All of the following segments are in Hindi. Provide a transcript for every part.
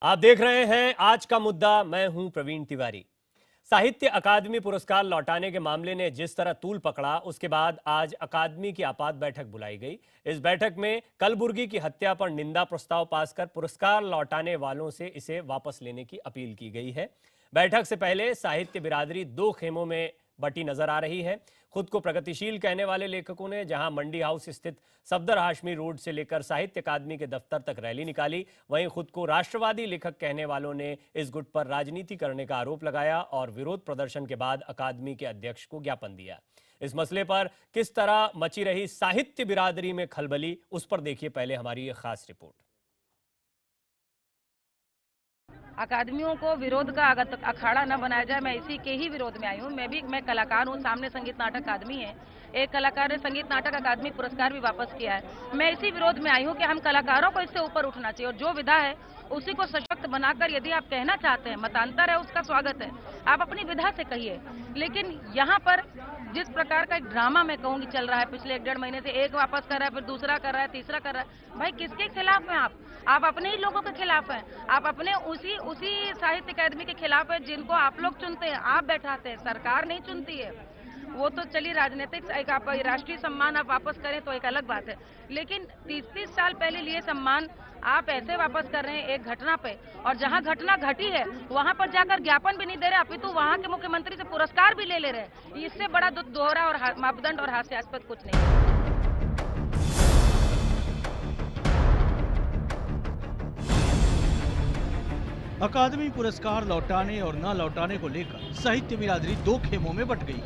आप देख रहे हैं आज का मुद्दा। मैं हूं प्रवीण तिवारी। साहित्य अकादमी पुरस्कार लौटाने के मामले ने जिस तरह तूल पकड़ा, उसके बाद आज अकादमी की आपात बैठक बुलाई गई। इस बैठक में कलबुर्गी की हत्या पर निंदा प्रस्ताव पास कर पुरस्कार लौटाने वालों से इसे वापस लेने की अपील की गई है। बैठक से पहले साहित्य बिरादरी दो खेमों में बटी नजर आ रही है। खुद को प्रगतिशील कहने वाले लेखकों ने जहां मंडी हाउस स्थित सफदर हाशमी रोड से लेकर साहित्य अकादमी के दफ्तर तक रैली निकाली, वहीं खुद को राष्ट्रवादी लेखक कहने वालों ने इस गुट पर राजनीति करने का आरोप लगाया और विरोध प्रदर्शन के बाद अकादमी के अध्यक्ष को ज्ञापन दिया। इस मसले पर किस तरह मची रही साहित्य बिरादरी में खलबली, उस पर देखिए पहले हमारी ये खास रिपोर्ट। अकादमियों को विरोध का अखाड़ा न बनाया जाए, मैं इसी के ही विरोध में आई हूँ। मैं कलाकार हूँ, सामने संगीत नाटक अकादमी है। एक कलाकार ने संगीत नाटक अकादमी पुरस्कार भी वापस किया है। मैं इसी विरोध में आई हूँ कि हम कलाकारों को इससे ऊपर उठना चाहिए और जो विधा है उसी को सशक्त बनाकर यदि आप कहना चाहते हैं, मतांतर है उसका स्वागत है, आप अपनी विधा से कहिए। लेकिन यहाँ पर जिस प्रकार का एक ड्रामा मैं कहूँगी चल रहा है पिछले 1-1.5 महीने से, एक वापस कर रहा है, फिर दूसरा कर रहा है, तीसरा कर रहा है। भाई किसके खिलाफ हैं आप अपने ही लोगों के खिलाफ हैं। आप अपने उसी साहित्य अकादमी के खिलाफ हैं जिनको आप लोग चुनते हैं, आप बैठाते हैं, सरकार नहीं चुनती है। वो तो चलिए राजनीतिक एक आप राष्ट्रीय सम्मान आप वापस करें तो एक अलग बात है, लेकिन 30-30 साल पहले लिए सम्मान आप ऐसे वापस कर रहे हैं एक घटना पे, और जहां घटना घटी है वहां पर जाकर ज्ञापन भी नहीं दे रहे, अपितु वहां के मुख्यमंत्री से पुरस्कार भी ले रहे हैं। इससे बड़ा दोहरा और मापदंड और हास्यास्पद कुछ नहीं है। अकादमी पुरस्कार लौटाने और न लौटाने को लेकर साहित्य बिरादरी दो खेमों में बट गई।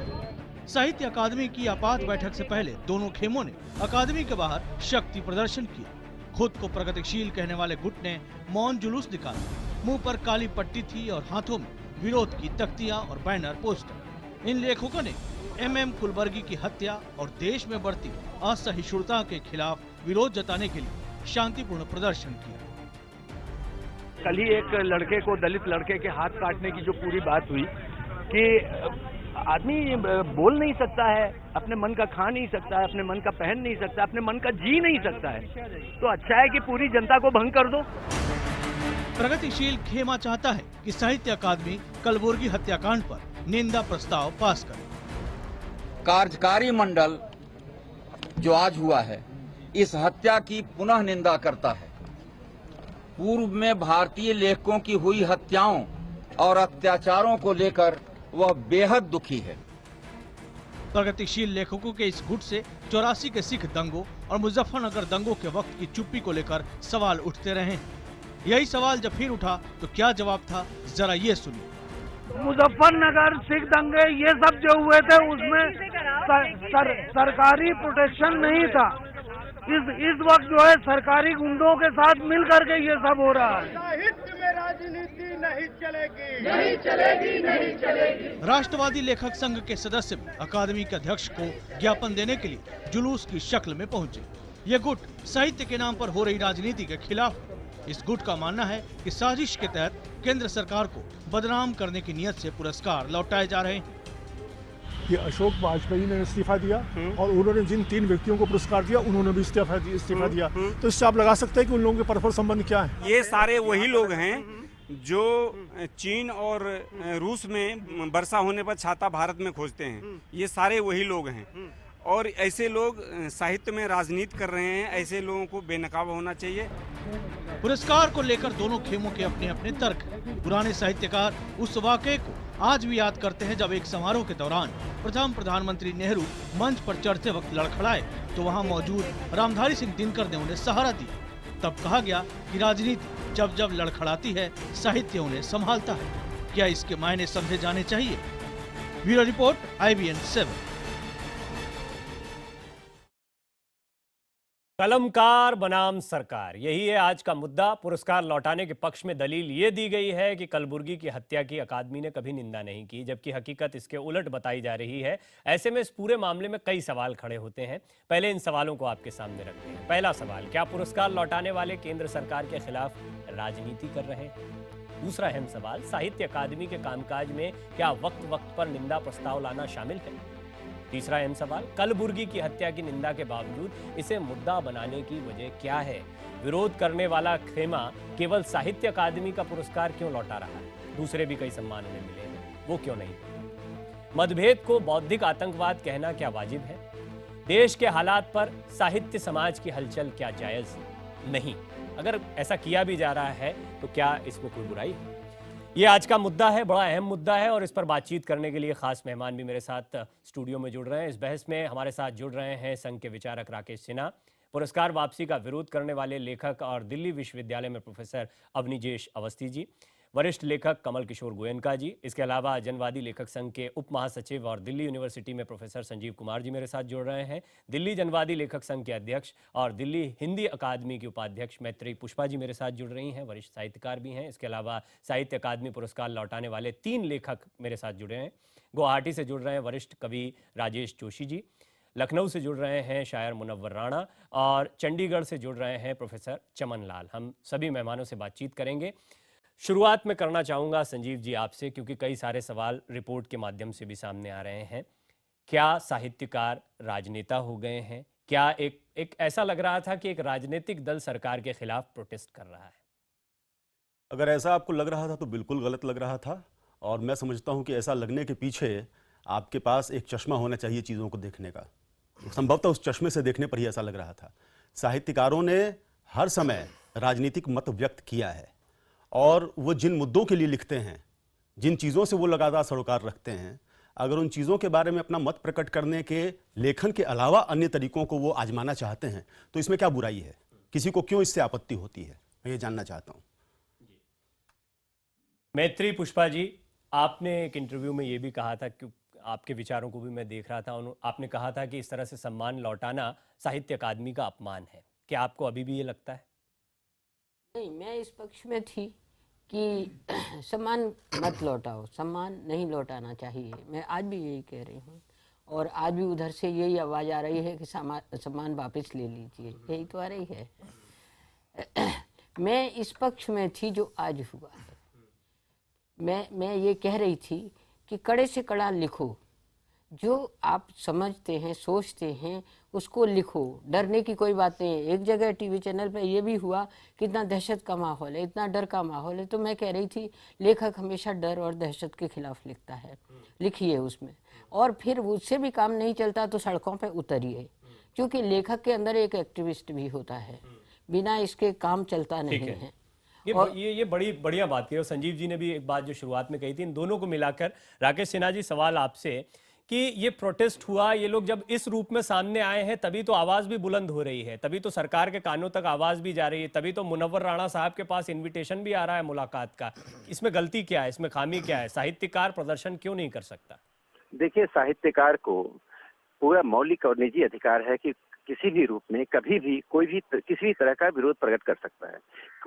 साहित्य अकादमी की आपात बैठक से पहले दोनों खेमों ने अकादमी के बाहर शक्ति प्रदर्शन किया। खुद को प्रगतिशील कहने वाले गुट ने मौन जुलूस निकाला। मुंह पर काली पट्टी थी और हाथों में विरोध की तख्तियां और बैनर पोस्टर। इन लेखकों ने MM कुलबर्गी की हत्या और देश में बढ़ती असहिष्णुता के खिलाफ विरोध जताने के लिए शांतिपूर्ण प्रदर्शन किया। कल ही एक लड़के को, दलित लड़के के हाथ काटने की जो पूरी बात हुई कि आदमी बोल नहीं सकता है, अपने मन का खा नहीं सकता है, अपने मन का पहन नहीं सकता, अपने मन का जी नहीं सकता है, तो अच्छा है कि पूरी जनता को भंग कर दो। प्रगतिशील खेमा चाहता है कि साहित्य अकादमी कलबुर्गी हत्याकांड पर निंदा प्रस्ताव पास करे। कार्यकारी मंडल जो आज हुआ है इस हत्या की पुनः निंदा करता है। पूर्व में भारतीय लेखकों की हुई हत्याओं और अत्याचारों को लेकर वह बेहद दुखी है। प्रगतिशील लेखकों के इस गुट से 84 के सिख दंगों और मुजफ्फरनगर दंगों के वक्त की चुप्पी को लेकर सवाल उठते रहे हैं। यही सवाल जब फिर उठा तो क्या जवाब था, जरा ये सुनिए। मुजफ्फरनगर सिख दंगे ये सब जो हुए थे उसमें सरकारी प्रोटेक्शन नहीं था। इस वक्त जो है सरकारी गुंडों के साथ मिल करके ये सब हो रहा है। साहित्य में राजनीति नहीं चलेगी, नहीं चलेगी, नहीं चलेगी। राष्ट्रवादी लेखक संघ के सदस्य अकादमी के अध्यक्ष को ज्ञापन देने के लिए जुलूस की शक्ल में पहुंचे। ये गुट साहित्य के नाम पर हो रही राजनीति के खिलाफ। इस गुट का मानना है कि साजिश के तहत केंद्र सरकार को बदनाम करने की नीयत से पुरस्कार लौटाए जा रहे हैं। ये अशोक वाजपेयी ने इस्तीफा दिया और उन्होंने जिन 3 व्यक्तियों को पुरस्कार दिया उन्होंने भी इस्तीफा दिया। तो इससे आप लगा सकते हैं कि उन लोगों के परस्पर संबंध क्या है। ये सारे वही लोग हैं जो चीन और रूस में वर्षा होने पर छाता भारत में खोजते हैं। ये सारे वही लोग हैं और ऐसे लोग साहित्य में राजनीति कर रहे हैं। ऐसे लोगों को बेनकाब होना चाहिए। पुरस्कार को लेकर दोनों खेमों के अपने अपने तर्क। पुराने साहित्यकार उस वाकये को आज भी याद करते हैं जब एक समारोह के दौरान प्रथम प्रधानमंत्री नेहरू मंच पर चढ़ते वक्त लड़खड़ाए तो वहां मौजूद रामधारी सिंह दिनकर ने उन्हें सहारा दिया। तब कहा गया कि राजनीति जब जब लड़खड़ाती है साहित्य उन्हें संभालता है। क्या इसके मायने समझे जाने चाहिए? Bureau report, IBN 7। कलमकार बनाम सरकार, यही है आज का मुद्दा। पुरस्कार लौटाने के पक्ष में दलील ये दी गई है कि कलबुर्गी की हत्या की अकादमी ने कभी निंदा नहीं की, जबकि हकीकत इसके उलट बताई जा रही है। ऐसे में इस पूरे मामले में कई सवाल खड़े होते हैं। पहले इन सवालों को आपके सामने रखते हैं। पहला सवाल, क्या पुरस्कार लौटाने वाले केंद्र सरकार के खिलाफ राजनीति कर रहे हैं? दूसरा अहम सवाल, साहित्य अकादमी के कामकाज में क्या वक्त वक्त पर निंदा प्रस्ताव लाना शामिल है? तीसरा अहम सवाल, कलबुर्गी की हत्या की निंदा के बावजूद इसे मुद्दा बनाने की वजह क्या है? विरोध करने वाला खेमा केवल साहित्य अकादमी का पुरस्कार क्यों लौटा रहा है? दूसरे भी कई सम्मान उन्हें मिले हैं, वो क्यों नहीं? मतभेद को बौद्धिक आतंकवाद कहना क्या वाजिब है? देश के हालात पर साहित्य समाज की हलचल क्या जायज नहीं? अगर ऐसा किया भी जा रहा है तो क्या इसमें कोई बुराई है? ये आज का मुद्दा है, बड़ा अहम मुद्दा है, और इस पर बातचीत करने के लिए खास मेहमान भी मेरे साथ स्टूडियो में जुड़ रहे हैं। इस बहस में हमारे साथ जुड़ रहे हैं संघ के विचारक राकेश सिन्हा, पुरस्कार वापसी का विरोध करने वाले लेखक और दिल्ली विश्वविद्यालय में प्रोफेसर अवनीजेश अवस्थी जी, वरिष्ठ लेखक कमल किशोर गोयनका जी, इसके अलावा जनवादी लेखक संघ के उप महासचिव और दिल्ली यूनिवर्सिटी में प्रोफेसर संजीव कुमार जी मेरे साथ जुड़ रहे हैं, दिल्ली जनवादी लेखक संघ के अध्यक्ष और दिल्ली हिंदी अकादमी की उपाध्यक्ष मैत्री पुष्पा जी मेरे साथ जुड़ रही हैं, वरिष्ठ साहित्यकार भी हैं। इसके अलावा साहित्य अकादमी पुरस्कार लौटाने वाले 3 लेखक मेरे साथ जुड़े हैं। गुवाहाटी से जुड़ रहे हैं वरिष्ठ कवि राजेश जोशी जी, लखनऊ से जुड़ रहे हैं शायर मुनव्वर राणा, और चंडीगढ़ से जुड़ रहे हैं प्रोफेसर चमन लाल। हम सभी मेहमानों से बातचीत करेंगे। शुरुआत में करना चाहूँगा संजीव जी आपसे, क्योंकि कई सारे सवाल रिपोर्ट के माध्यम से भी सामने आ रहे हैं। क्या साहित्यकार राजनेता हो गए हैं? क्या एक ऐसा लग रहा था कि एक राजनीतिक दल सरकार के खिलाफ प्रोटेस्ट कर रहा है? अगर ऐसा आपको लग रहा था तो बिल्कुल गलत लग रहा था, और मैं समझता हूं कि ऐसा लगने के पीछे आपके पास एक चश्मा होना चाहिए चीज़ों को देखने का। संभवतः उस चश्मे से देखने पर ही ऐसा लग रहा था। साहित्यकारों ने हर समय राजनीतिक मत व्यक्त किया है, और वो जिन मुद्दों के लिए लिखते हैं, जिन चीज़ों से वो लगातार सरोकार रखते हैं, अगर उन चीज़ों के बारे में अपना मत प्रकट करने के लेखन के अलावा अन्य तरीकों को वो आजमाना चाहते हैं, तो इसमें क्या बुराई है? किसी को क्यों इससे आपत्ति होती है? मैं ये जानना चाहता हूँ। मैत्री पुष्पा जी, आपने एक इंटरव्यू में ये भी कहा था, कि आपके विचारों को भी मैं देख रहा था, आपने कहा था कि इस तरह से सम्मान लौटाना साहित्य अकादमी का अपमान है। क्या आपको अभी भी ये लगता है? नहीं, मैं इस पक्ष में थी कि सम्मान मत लौटाओ, सम्मान नहीं लौटाना चाहिए। मैं आज भी यही कह रही हूँ, और आज भी उधर से यही आवाज़ आ रही है कि सम्मान वापस ले लीजिए, यही तो आ रही है। मैं इस पक्ष में थी जो आज हुआ है। मैं ये कह रही थी कि कड़े से कड़ा लिखो, जो आप समझते हैं, सोचते हैं, उसको लिखो, डरने की कोई बात नहीं है। एक जगह टीवी चैनल पर यह भी हुआ कि इतना दहशत का माहौल है, इतना डर का माहौल है, तो मैं कह रही थी लेखक हमेशा डर और दहशत के खिलाफ लिखता है, लिखिए उसमें, और फिर उससे भी काम नहीं चलता तो सड़कों पर उतरिए, क्योंकि लेखक के अंदर एक एक्टिविस्ट भी होता है, बिना इसके काम चलता नहीं है। ये बड़ी बढ़िया बात की, और संजीव जी ने भी एक बात जो शुरुआत में कही थी, इन दोनों को मिलाकर राकेश सिन्हा जी सवाल आपसे कि ये प्रोटेस्ट हुआ, ये लोग जब इस रूप में सामने आए हैं तभी तो आवाज भी बुलंद हो रही है, तभी तो सरकार के कानों तक आवाज भी जा रही है, तभी तो मुनव्वर राणा साहब के पास इनविटेशन भी आ रहा है मुलाकात का। इसमें गलती क्या है? इसमें खामी क्या है? साहित्यकार प्रदर्शन क्यों नहीं कर सकता? देखिए, साहित्यकार को पूरा मौलिक और निजी अधिकार है कि किसी भी रूप में कभी भी कोई भी किसी भी तरह का विरोध प्रकट कर सकता है।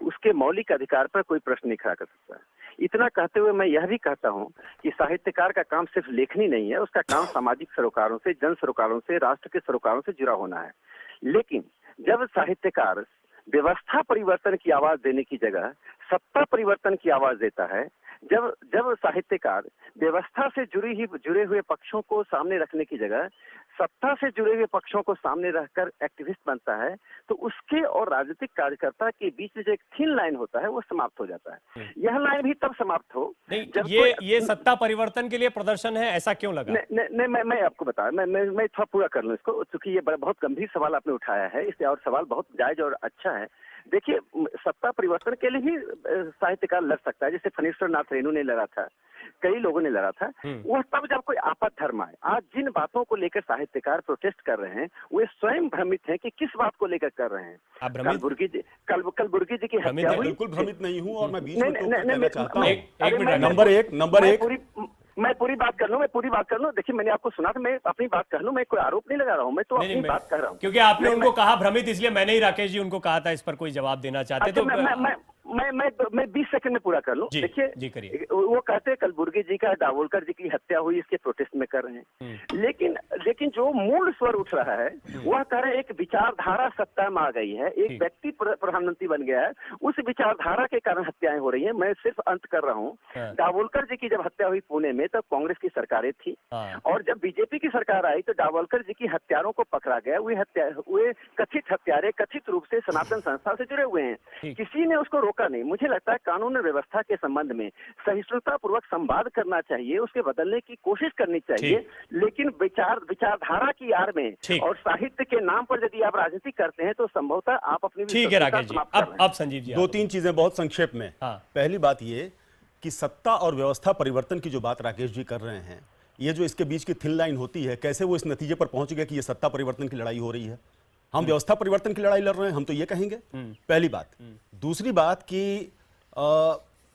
उसके मौलिक अधिकार पर कोई प्रश्न नहीं खड़ा कर सकता है। इतना कहते हुए मैं यह भी कहता हूं कि साहित्यकार का काम सिर्फ लेखनी नहीं है, उसका काम सामाजिक सरोकारों से, जन सरोकारों से, राष्ट्र के सरोकारों से जुड़ा होना है। लेकिन जब साहित्यकार व्यवस्था परिवर्तन की आवाज देने की जगह सत्ता परिवर्तन की आवाज देता है, जब साहित्यकार व्यवस्था से जुड़े हुए पक्षों को सामने रखने की जगह सत्ता से जुड़े हुए पक्षों को सामने रखकर एक्टिविस्ट बनता है, तो उसके और राजनीतिक कार्यकर्ता के बीच में जो एक थिन लाइन होता है वो समाप्त हो जाता है। यह लाइन भी तब समाप्त हो जब ये सत्ता परिवर्तन के लिए प्रदर्शन है, ऐसा क्यों लगा? नहीं, मैं आपको बता, मैं थोड़ा पूरा कर लूं इसको, क्योंकि ये बहुत गंभीर सवाल आपने उठाया है, इसलिए और सवाल बहुत जायज और अच्छा है। देखिए, सत्ता परिवर्तन के लिए ही साहित्यकार लड़ सकता है, जैसे फणीश्वर नाथ रेणु ने लड़ा था, कई लोगों ने लड़ा था। वह तब जब कोई आपद धर्म आए। आज जिन बातों को लेकर साहित्यकार प्रोटेस्ट कर रहे हैं, वे स्वयं भ्रमित हैं कि किस बात को लेकर कर रहे हैं। कलबुर्गी जी की हत्या हुई। बिल्कुल भ्रमित नहीं हूँ, और मैं बीच में कहना चाहता हूं। नंबर एक मैं पूरी बात कर लूं। देखिए, मैंने आपको सुना था, मैं अपनी बात कर लूं, मैं कोई आरोप नहीं लगा रहा हूं, मैं तो अपनी बात कर रहा हूं। क्योंकि आपने उनको कहा भ्रमित, इसलिए मैंने ही राकेश जी उनको कहा था इस पर कोई जवाब देना चाहते तो मैं 20 सेकंड में पूरा कर लूं। देखिए, वो कहते हैं कलबुर्गी जी का दाभोलकर जी की हत्या हुई, इसके प्रोटेस्ट में कर रहे हैं, लेकिन जो मूल स्वर उठ रहा है वह कह रहे हैं एक विचारधारा सत्ता में आ गई है, एक व्यक्ति प्रधानमंत्री बन गया है, उस विचारधारा के कारण हत्याएं हो रही हैं। मैं सिर्फ अंत कर रहा हूँ। दाभोलकर जी की जब हत्या हुई पुणे में, तब कांग्रेस की सरकारें थी, और जब बीजेपी की सरकार आई तो दाभोलकर जी की हत्यारों को पकड़ा गया। वे कथित हत्यारे कथित रूप से सनातन संस्था से जुड़े हुए हैं, किसी ने उसको रोका नहीं। मुझे लगता है कानून व्यवस्था के संबंध में सहिष्णुता पूर्वक संवाद करना चाहिए, उसके बदलने की कोशिश करनी चाहिए, लेकिन विचारधारा की आड़ में और साहित्य के नाम पर यदि आप राजनीति करते हैं तो संभवतः आप अपनी ठीक है राकेश जी। अब संजीव जी, 2-3 चीजें बहुत संक्षेप में। पहली बात ये कि सत्ता और व्यवस्था परिवर्तन की जो बात राकेश जी कर रहे हैं, ये जो इसके बीच की थिन लाइन होती है, कैसे वो इस नतीजे पर पहुंच गया कि ये सत्ता परिवर्तन की लड़ाई हो रही है। हम व्यवस्था परिवर्तन की लड़ाई लड़ रहे हैं, हम तो ये कहेंगे, पहली बात। दूसरी बात कि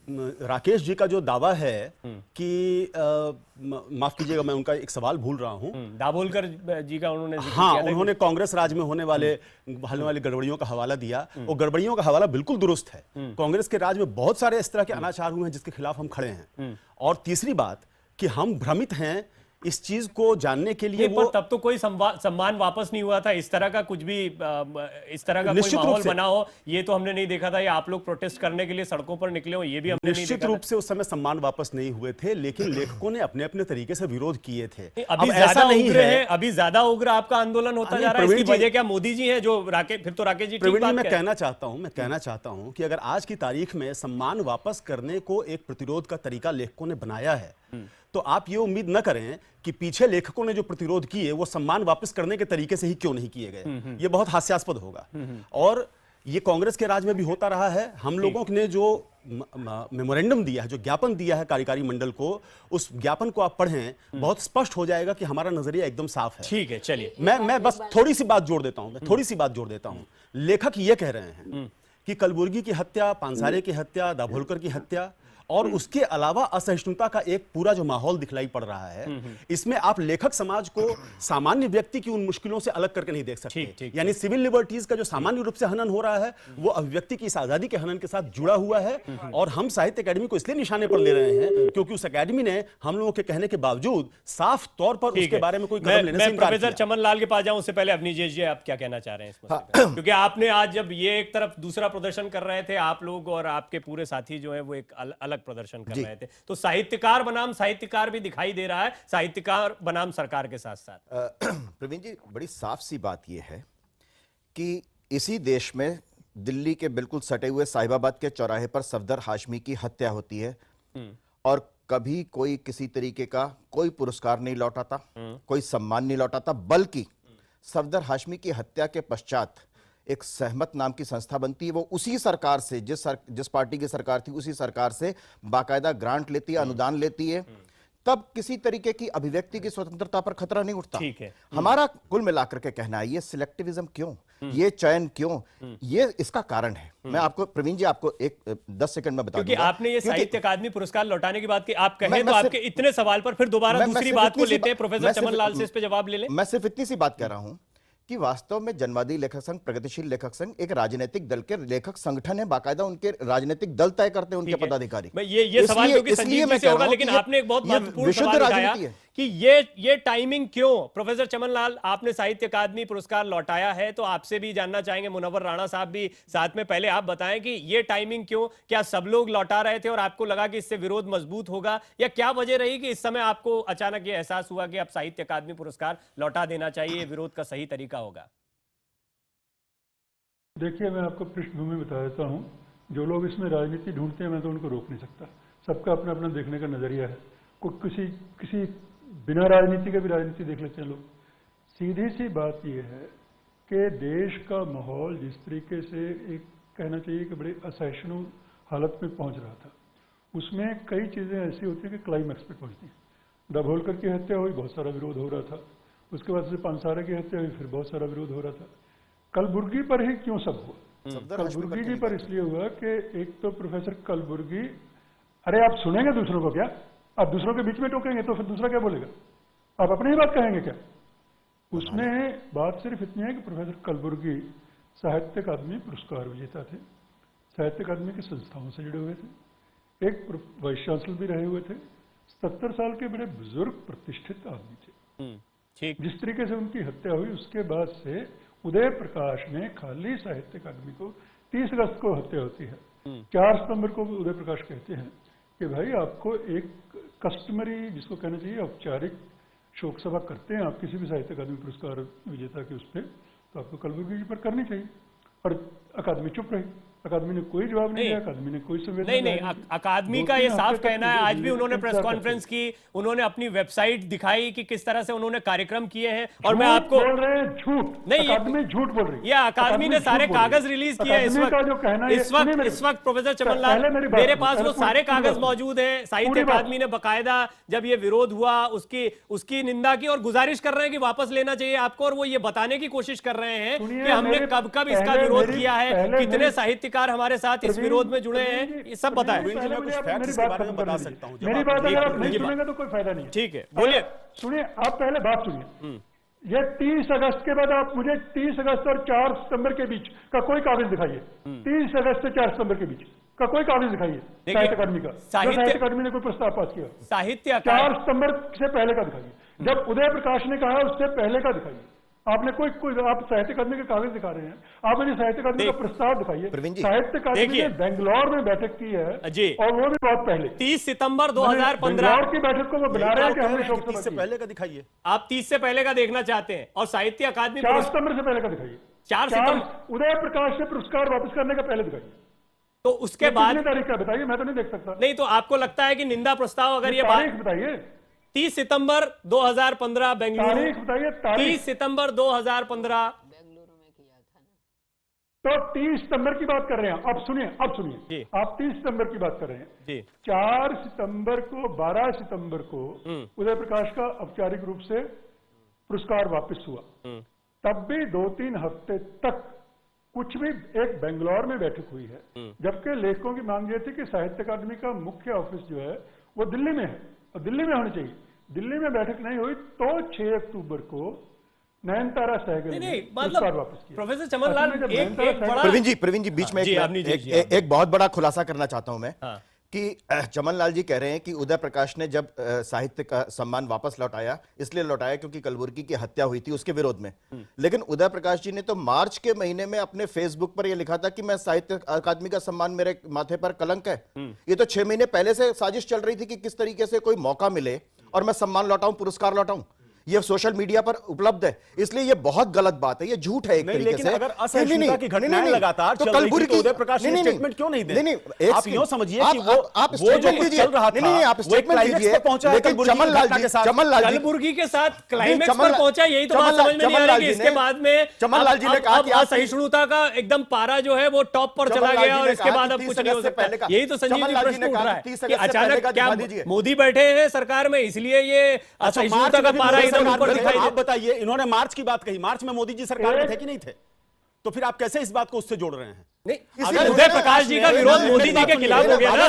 राकेश जी का जो दावा है कि माफ कीजिएगा मैं उनका एक सवाल भूल रहा हूं, दाभोलकर जी का उन्होंने उन्होंने कांग्रेस राज में होने वाली गड़बड़ियों का हवाला दिया। वो गड़बड़ियों का हवाला बिल्कुल दुरुस्त है। कांग्रेस के राज में बहुत सारे इस तरह के अनाचार हुए हैं जिसके खिलाफ हम खड़े हैं। और तीसरी बात कि हम भ्रमित हैं इस चीज को जानने के लिए। पर तब तो कोई सम्मान वापस नहीं हुआ था, इस तरह का कुछ भी इस तरह का कोई माहौल बना हो, ये तो हमने नहीं देखा था। या आप लोग प्रोटेस्ट करने के लिए सड़कों पर निकले हो, ये भी हमने निश्चित रूप से उस समय सम्मान वापस नहीं हुए थे, लेकिन लेखकों ने अपने अपने तरीके से विरोध किए थे। अभी ज्यादा उग्र है, अभी ज्यादा उग्र आपका आंदोलन होता जा रहा है। इसकी वजह क्या मोदी जी हैं जो फिर तो राकेश जी मैं कहना चाहता हूं कि अगर आज की तारीख में सम्मान वापस करने को एक प्रतिरोध का तरीका लेखकों ने बनाया है, तो आप ये उम्मीद न करें कि पीछे लेखकों ने जो प्रतिरोध किए वो सम्मान वापस करने के तरीके से ही क्यों नहीं किए गए। ये बहुत हास्यास्पद होगा। और ये कांग्रेस के राज में भी होता रहा है। हम लोगों ने जो मेमोरेंडम दिया है, जो ज्ञापन दिया है कार्यकारी मंडल को, उस ज्ञापन को आप पढ़ें, बहुत स्पष्ट हो जाएगा कि हमारा नजरिया एकदम साफ है। ठीक है, चलिए मैं बस थोड़ी सी बात जोड़ देता हूं। लेखक ये कह रहे हैं कि कलबुर्गी की हत्या, पानसारे की हत्या, दाभोलकर की हत्या और उसके अलावा असहिष्णुता का एक पूरा जो माहौल दिखलाई पड़ रहा है, इसमें आप लेखक समाज को सामान्य व्यक्ति की उन मुश्किलों से अलग करके नहीं देख सकते। यानी सिविल लिबर्टीज का जो सामान्य रूप से हनन हो रहा है, वो अभिव्यक्ति की इस आजादी के हनन के साथ जुड़ा हुआ है। और हम साहित्य अकादमी को इसलिए निशाने पर ले रहे हैं क्योंकि उस अकादमी ने हम लोगों के कहने के बावजूद साफ तौर पर उसके बारे में कोई कदम लेने से इनकार किया। प्रोफेसर चमन लाल के पास जाऊं, उससे पहले अवनीश जी आप क्या कहना चाह रहे हैं इस मसले पर? क्योंकि आपने आज जब ये एक तरफ दूसरा प्रदर्शन कर रहे थे, आप लोग और आपके पूरे साथी जो है वो एक अलग प्रदर्शन कर रहे थे, तो साहित्यकार बनाम साहित्यकार भी दिखाई दे रहा है, साहित्यकार बनाम सरकार के साथ साथ। प्रवीण जी, बड़ी साफ सी बात यह है कि इसी देश में दिल्ली के बिल्कुल सटे हुए साहिबाबाद के चौराहे पर सफदर हाशमी की हत्या होती है और कभी कोई किसी तरीके का कोई पुरस्कार नहीं लौटाता, कोई सम्मान नहीं लौटाता, बल्कि सफदर हाशमी की हत्या के पश्चात एक सहमत नाम की संस्था बनती है। वो उसी सरकार से, जिस पार्टी की सरकार थी, उसी सरकार से बाकायदा ग्रांट लेती है, अनुदान लेती है। तब किसी तरीके की अभिव्यक्ति की स्वतंत्रता पर खतरा नहीं उठता। ठीक है। हमारा कुल मिलाकर के कहना है, ये सिलेक्टिविज्म क्यों, ये चयन क्यों, ये इसका कारण है। मैं आपको प्रवीण जी, आपको एक 10 सेकंड में बता दूंगा। क्योंकि आपने ये साहित्य अकादमी पुरस्कार लौटाने की बात की, आप कहें तो आपके इतने सवाल पर फिर दोबारा दूसरी बात को लेते हैं। प्रोफेसर चमन लाल से इस पे जवाब ले लें। मैं सिर्फ इतनी सी बात कह रहा हूं कि वास्तव में जनवादी लेखक संघ, प्रगतिशील लेखक संघ एक राजनीतिक दल के लेखक संगठन है, बाकायदा उनके राजनीतिक दल तय करते हैं उनके पदाधिकारी। ये सवाल क्योंकि संजीव जी से होगा, लेकिन आपने एक बहुत महत्वपूर्ण सवाल उठाया कि ये टाइमिंग क्यों। प्रोफेसर चमन लाल, आपने साहित्य अकादमी पुरस्कार लौटाया है, तो आपसे भी जानना चाहेंगे, मुनव्वर राणा साहब भी साथ में, पहले आप बताएं कि ये टाइमिंग क्यों, क्या सब लोग लौटा रहे थे और आपको लगा कि इससे विरोध मजबूत होगा, या क्या वजह रही कि इस समय आपको अचानक ये एहसास हुआ कि अब साहित्य अकादमी पुरस्कार लौटा देना चाहिए, विरोध का सही तरीका होगा? देखिए, मैं आपको पृष्ठभूमि बता देता हूं। जो लोग इसमें राजनीति ढूंढते हैं, मैं तो उनको रोक नहीं सकता। सबका अपना अपना देखने का नजरिया है। कोई किसी बिना राजनीति के भी राजनीति देख लेते हैं लोग। सीधी सी बात यह है कि देश का माहौल जिस तरीके से, एक कहना चाहिए कि बड़ी असहिष्णु हालत में पहुंच रहा था, उसमें कई चीज़ें ऐसी होती हैं कि क्लाइमैक्स पे पहुंचती हैं। दाभोलकर की हत्या हुई, बहुत सारा विरोध हो रहा था। उसके बाद से पानसारे की हत्या हुई, फिर बहुत सारा विरोध हो रहा था। कलबुर्गी पर ही क्यों सब हुआ? कलबुर्गी जी पर इसलिए हुआ कि एक तो प्रोफेसर कलबुर्गी, अरे आप सुनेंगे दूसरों को क्या? आप दूसरों के बीच में टोकेंगे तो फिर दूसरा क्या बोलेगा? आप अपनी ही बात कहेंगे क्या? उसमें बात सिर्फ इतनी है कि प्रोफेसर कलबुर्गी साहित्य अकादमी पुरस्कार विजेता थे। साहित्य अकादमी की संस्थाओं से जुड़े हुए थे, एक वाइस चांसलर भी रहे हुए थे, 70 साल के बड़े बुजुर्ग प्रतिष्ठित आदमी थे। ठीक। जिस तरीके से उनकी हत्या हुई उसके बाद से उदय प्रकाश ने खाली साहित्य अकादमी को 30 अगस्त को हत्या होती है, 4 सितंबर को उदय प्रकाश कहते हैं कि भाई आपको एक कस्टमरी, जिसको कहना चाहिए औपचारिक शोक सभा करते हैं आप किसी भी साहित्य अकादमी पुरस्कार विजेता के उस पर, तो आपको कलबुर्गी जी पर करनी चाहिए। और अकादमी चुप रही, अकादमी ने कोई जवाब नहीं दिया, अकादमी ने कोई संवेदना नहीं, अकादमी का ये साफ कहना है, आज भी उन्होंने प्रेस कॉन्फ्रेंस की, उन्होंने अपनी वेबसाइट दिखाई कि किस तरह से उन्होंने कार्यक्रम किए हैं। और मैं आपको बोल रहे हैं झूठ, नहीं, अकादमी झूठ बोल रही है। ये अकादमी ने सारे कागज रिलीज किए हैं इस वक्त प्रोफेसर चमनलाल मेरे पास वो सारे कागज मौजूद हैं। साहित्य अकादमी ने बकायदा जब ये विरोध हुआ उसकी निंदा की और गुजारिश कर रहे हैं कि वापस लेना चाहिए आपको, और वो ये बताने की कोशिश कर रहे हैं कि हमने कब कब इसका विरोध किया है, कितने साहित्यकार हमारे साथ इस विरोध में जुड़े हैं, ये सब बताएं। मेरी बात अगर आप नहीं सुनेंगे तो कोई फायदा नहीं। ठीक है, बोलिए। सुनिए, आप पहले बात सुनिए। ये 30 अगस्त के बाद आप मुझे 30 अगस्त और 4 सितंबर के बीच का कोई कागज दिखाइए। 30 अगस्त से 4 सितंबर के बीच का कोई कागज दिखाइए साहित्य अकादमी का। साहित्य अकादमी ने कोई प्रस्ताव पास किया साहित्य 4 सितंबर से पहले का दिखाइए, जब उदय प्रकाश ने कहा उससे पहले का दिखाइए। आपने कोई आप साहित्य अकादमी के कागज दिखा रहे हैं, आप मुझे साहित्य अकादमी का प्रस्ताव दिखाइए। साहित्य अकादमी ने बेंगलोर में बैठक की है जी, और वो भी बहुत पहले 30 सितंबर 2015 बेंगलोर की बैठक को वो बना रहे हैं कि हमने शोक 30 से पहले का दिखाइए। आप 30 से पहले का देखना चाहते हैं, और साहित्य अकादमी 4 सितंबर से पहले का दिखाइए। 4 सितंबर उदय प्रकाश से पुरस्कार वापस करने का पहले दिखाइए। तो उसके बाद तारीख का बताइए, मैं तो नहीं देख सकता। नहीं, तो आपको लगता है कि निंदा प्रस्ताव, अगर ये तारीख बताइए। 30 सितंबर 2015 बेंगलुरु, तारीख बताइए। 30 सितंबर 2015 तो 30 सितंबर की बात कर रहे हैं। अब सुनिए आप 30 सितंबर की बात कर रहे हैं जी। 4 सितंबर को 12 सितंबर को उदय प्रकाश का औपचारिक रूप से पुरस्कार वापस हुआ। तब भी 2-3 हफ्ते तक कुछ भी, एक बेंगलोर में बैठक हुई है, जबकि लेखकों की मांग ये थी कि साहित्य अकादमी का मुख्य ऑफिस जो है वो दिल्ली में है और दिल्ली में होनी चाहिए। दिल्ली में बैठक नहीं हुई तो 6 अक्टूबर को नयनतारा सहगल ने पुरस्कार वापस किया। प्रोफेसर चमनलाल, प्रवीण जी बीच में एक बहुत बड़ा खुलासा करना चाहता हूं मैं कि चमनलाल जी कह रहे हैं कि उदय प्रकाश ने जब साहित्य का सम्मान वापस लौटाया, इसलिए लौटाया क्योंकि कलबुर्गी की हत्या हुई थी उसके विरोध में। लेकिन उदय प्रकाश जी ने तो मार्च के महीने में अपने फेसबुक पर यह लिखा था कि मैं साहित्य अकादमी का सम्मान मेरे माथे पर कलंक है। ये तो 6 महीने पहले से साजिश चल रही थी कि किस तरीके से कोई मौका मिले और मैं सम्मान लौटाऊं, पुरस्कार लौटाऊं। ये सोशल मीडिया पर उपलब्ध है, इसलिए ये बहुत गलत बात है, ये झूठ है एक तरीके से। अगर असहिष्णुता की घटनाएं लगातार चल रही थी तो उदय प्रकाश ने स्टेटमेंट क्यों नहीं दिया? आप यूं समझिए कि वो जो कुछ चल रहा था, आप स्टेटमेंट दीजिए, लेकिन कलबुर्गी के साथ क्लाइमेक्स पर पहुंचा, यही तो बात समझ में नहीं आ रही कि इसके बाद में चमनलाल जी ने कहा कि असहिष्णुता का एकदम पारा जो है वो टॉप पर चला गया और इसके बाद अब कुछ नहीं हो सकता। यही तो संजीव जी प्रश्न उठ रहा है कि अचानक क्या मोदी बैठे हैं सरकार में, इसलिए ये असहिष्णुता का पारा आप बताइए, इन्होंने मार्च की बात कही, मार्च में मोदी जी सरकार में थे कि नहीं थे? तो फिर आप कैसे इस बात को उससे जोड़ रहे हैं? नहीं, अगर उदय प्रकाश जी का विरोध मोदी जी के खिलाफ हो गया ना,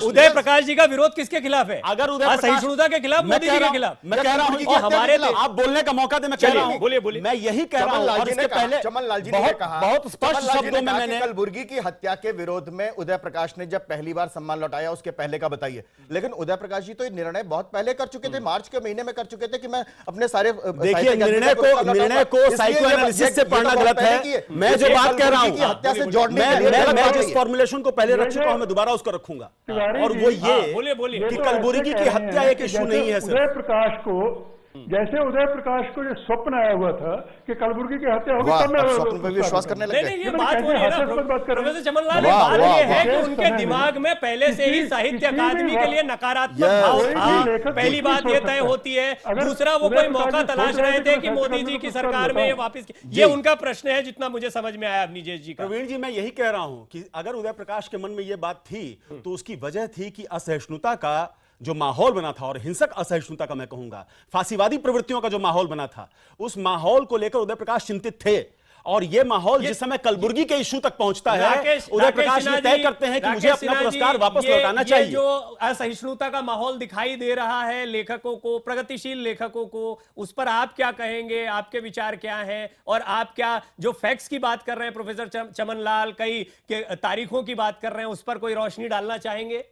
उदय प्रकाश जी का विरोध किसके खिलाफ है? अगर असहिष्णुता के खिलाफ, मोदी जी के खिलाफ। मैं कह रहा हूं कि हमारे, आप बोलने का मौका दे, मैं कह रहा हूं, बोलिए। मैं यही कह रहा हूं, और इसके पहले चमनलाल जी ने कहा, बहुत स्पष्ट शब्दों में मैंने कलबुर्गी की हत्या के विरोध में उदय प्रकाश ने जब पहली बार सम्मान लौटाया, उसके पहले का बताइए। लेकिन उदय प्रकाश जी तो ये निर्णय बहुत पहले कर चुके थे, मार्च के महीने में कर चुके थे कि मैं अपने सारे, देखिए निर्णय को साइको एनालिसिस से पढ़ना गलत है। मैं जो बात कह रहा हूं हत्या से जोड़ने जिस फॉर्मुलेशन को पहले रख चुका हूं, मैं दोबारा उसको रखूंगा, और वो ये कि कलबुर्गी की हत्या एक इशू नहीं है। उदय प्रकाश को, जैसे उदय प्रकाश को जो स्वप्न आया हुआ था कि कलबुर्गी की हत्या होगी, तब मैं स्वप्न पर विश्वास करने लगे। नहीं, ये बात हो रही है ना प्रोफेसर चमनलाल, बात ये है कि उनके दिमाग में पहले से ही साहित्य अकादमी के लिए नकारात्मक भाव था। पहली बात ये तय होती है। दूसरा, वो कोई मौका तलाश रहे थे कि मोदी जी की सरकार में ये वापस, ये उनका प्रश्न है जितना मुझे समझ में आया अवनीश जी का। प्रवीण जी, मैं यही कह रहा हूं कि अगर उदय प्रकाश के मन में ये बात थी तो उसकी वजह थी कि असहिष्णुता का जो माहौल बना था, और हिंसक असहिष्णुता का मैं कहूंगा, फांसीवादी प्रवृत्तियों का जो माहौल बना था, उस माहौल को लेकर उदय प्रकाश चिंतित थे। और ये माहौल जिस समय कलबुर्गी के इशू तक पहुंचता है, उदय प्रकाश ये तय करते हैं कि मुझे अपना पुरस्कार वापस लौटाना चाहिए। जो असहिष्णुता का माहौल दिखाई दे रहा है लेखकों को, प्रगतिशील लेखकों को, उस पर आप क्या कहेंगे? आपके विचार क्या हैं? और आप क्या जो फैक्ट्स की बात कर रहे हैं प्रोफेसर चमन लाल, कई तारीखों की बात कर रहे हैं, उस पर कोई रोशनी डालना चाहेंगे?